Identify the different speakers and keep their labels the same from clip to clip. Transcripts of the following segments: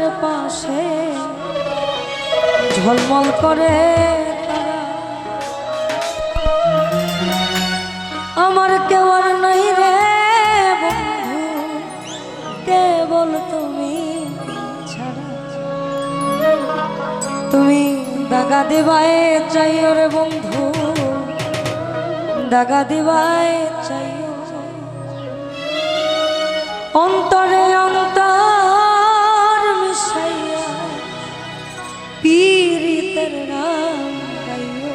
Speaker 1: চন্দ্রের পাশে ঝলমল করে তারা। আমার কেউ আর নাই রে বন্ধু, কেবল তুমি ছাড়া। তুমি দাগা দিবায় চাইও রে বন্ধু, দাগা দিবায় চাইও। অন্তরে অন্তর মিশাইয়া পীরিতের নাম গাইও।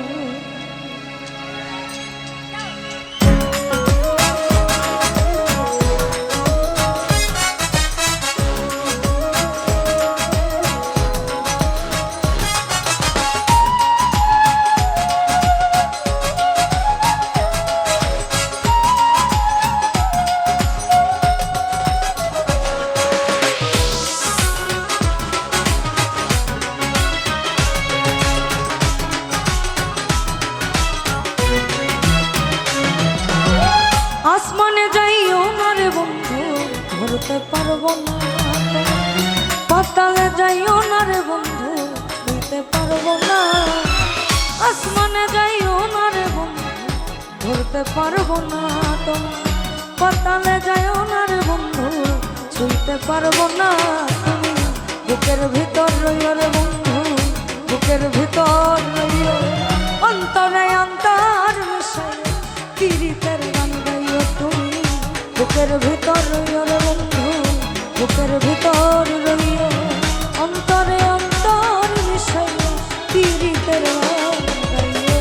Speaker 1: আসমানে যাইও না রে বন্ধু, ধরতে পারবো না। পাতালে যাইও না রে বন্ধু, ধরতে পারবো না। আসমানে যাইও না রে বন্ধু, ধরতে পারবো না। তোমার পাতালে যাইও না রে বন্ধু, ছুঁইতে পারবো না। তুমি বুকের ভিতর রইও রে বন্ধু, বুকের ভিতর রইও। অন্তরে অন্তর মিশাইয়া পীরিতের গান গাইও তুমি। বুকের ভিতর রইও রে বন্ধু, বুকের ভিতর রইও। অন্তরে অন্তর মিশাইয়া পীরিতের গান গাইও।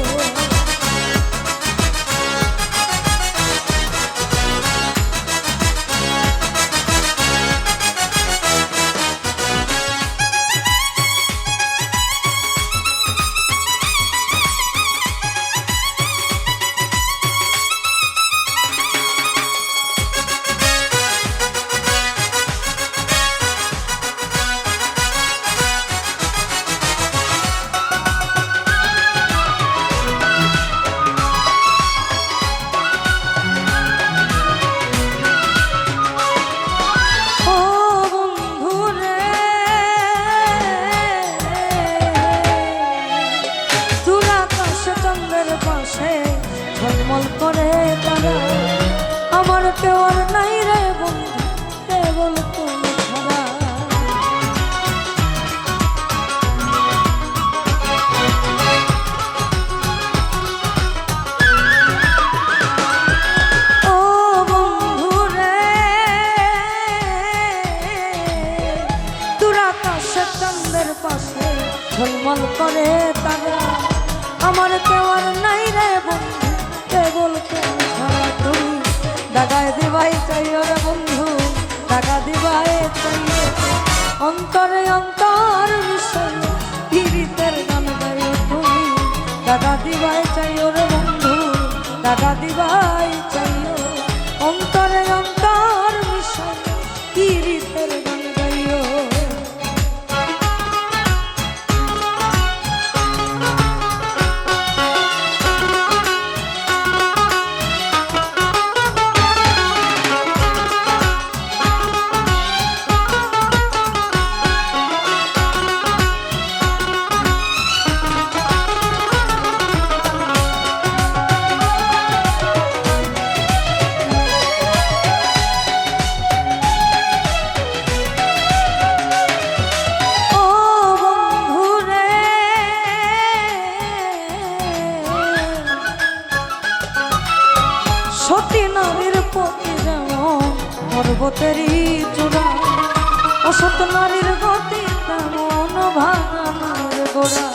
Speaker 1: ঝলমল করে তারা। আমার কেউ আর নাই রে বন্ধু, কেবল তুমি ছাড়া। ও বন্ধু রে, দূর আকাশের চাঁদের পাশে ঝলমল করে তারা। আমার কেউ আর নাই রে বন্ধু, কেবল তুমি ছাড়া। তুমি দাগায় দিবাই চাইও রে বন্ধু, দাগা দিবাই চাইও। অন্তরে অন্তর মিশাইয়া পীরিতের গান গাইও তুমি। দাগা দিবাই চাইও রে বন্ধু, দাগা দিবাই চাইও। অন্তরে অন্তর মিশাইয়া পীরিতের গান গাইও। সতী নারীর পতি যেমন পর্বতেরই চূড়া, অসৎ নারীর গতি তেমন ভাঙা নারীর গোড়া।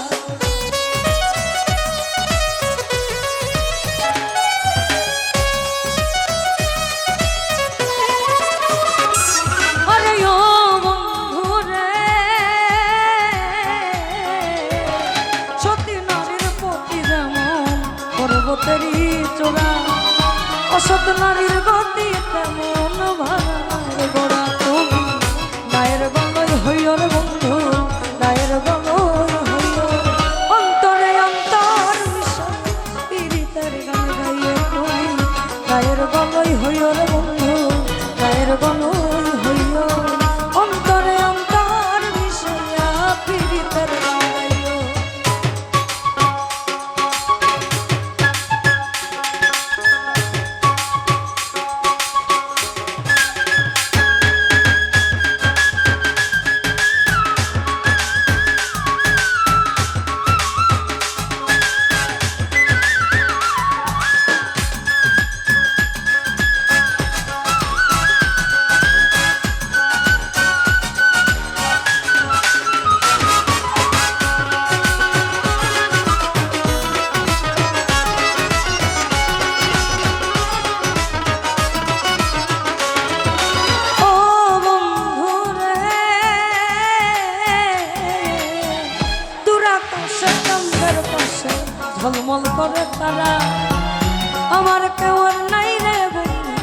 Speaker 1: আরে ও বন্ধু রে, সতী নারীর পতি যেমন পর্বতেরই চূড়া, অসৎ নারীর গতি তেমন ভাঙার গোড়া। তুমি নায়ের গঙ্গয় হইও রে বন্ধু, নায়ের গঙ্গয় হইও। অন্তরে অন্তর মিশাইয়া পীরিতের গান গাইও তুমি। নায়ের গঙ্গয় হইও রে বন্ধু, নায়ের গঙ্গয় হইও। অন্তরে অন্তর ঝলমল করে তারা। আমার কেউ আর নাই রে বন্ধু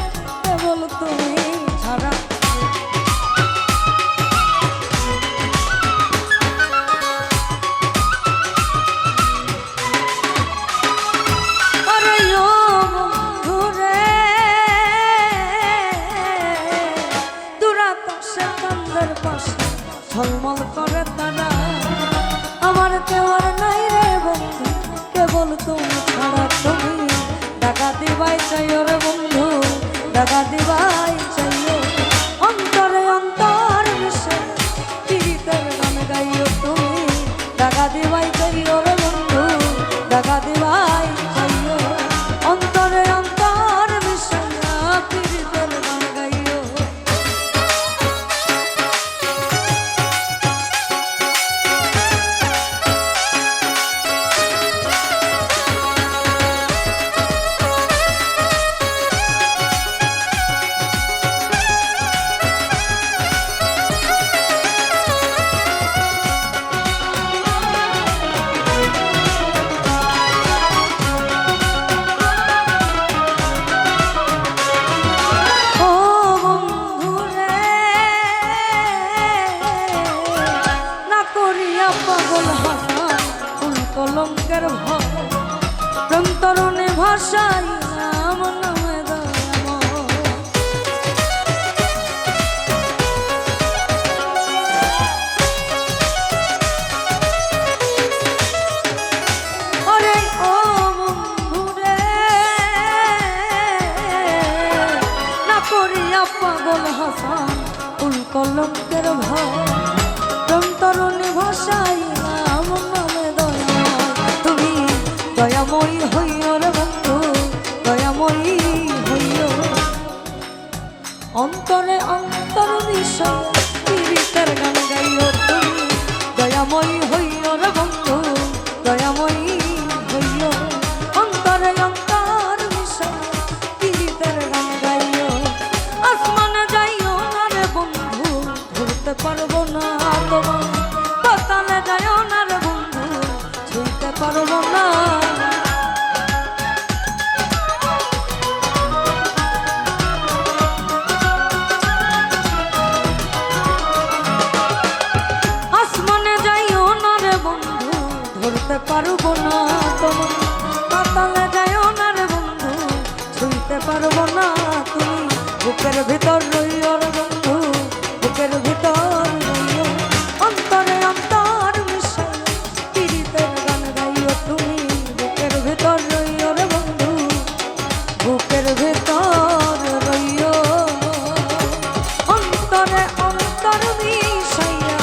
Speaker 1: কেবল তুমি ছাড়া। আরে ও বন্ধু রে, দূরাকাশের চাঁদের পাশে ঝলমল করে তারা। আমার কেউ আর নাই রে বন্ধু কেবল তুমি ছাড়া। তুমি টাকা দিবাই চাইও রে বন্ধু, টাকা দিবাই চাইও। অন্তরে অন্তর মিশে পীড়িতের গান গাইও তুমি। টাকা দিবাই চাইও রে বন্ধু, টাকা দিবাই চাইও। অন্তরে অন্তর মিশে পীড়িতের গান গাইও। কলঙ্কের ভয় প্রেম তরুণী ভাষাই নাম নামে আরে ও বন্ধু রে, না করিয়া পাগল হাসান ফুল কলঙ্কের ভয় প্রেম তরুণী ভাষাই নাম নামে দয়াময়ী হইও রে বন্ধু, দয়াময়ী হইও। অন্তরে অন্তর বিষয় পীড়িতের গান গাইও তুমি। দয়াময়ী হইও রে বন্ধু, দয়াময়ী হইও। অন্তরে অন্তর বিষয় পীড়িতের গান গাইও। আসমানে যাইও না রে বন্ধু ধরতে পারবো না তোমার। পাতালে যাইও না রে বন্ধু ছুঁইতে পারবো না। ধরতে পারবো না তোমার। পাতালে যাইও না রে বন্ধু ছুঁইতে পারবো না তুমি। বুকের ভিতর রইও রে বন্ধু, বুকের ভিতর রইও। অন্তরে অন্তর মিশাইও পীড়িতের গান গাইও তুমি। বুকের ভিতর রইও রে বন্ধু, বুকের ভিতর রইও। অন্তরে অন্তর মিশাইয়া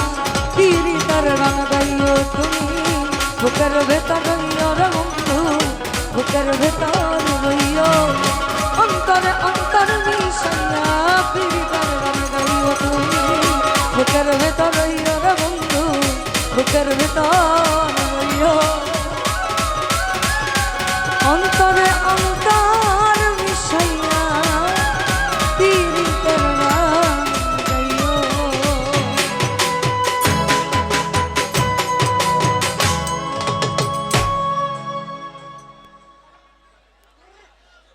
Speaker 1: পীড়িতের গান গাইও তুমি। বুকের ভেতর রইও রে বন্ধু, বুকের ভেতর রইও। অন্তরে অন্তর মিশাইয়া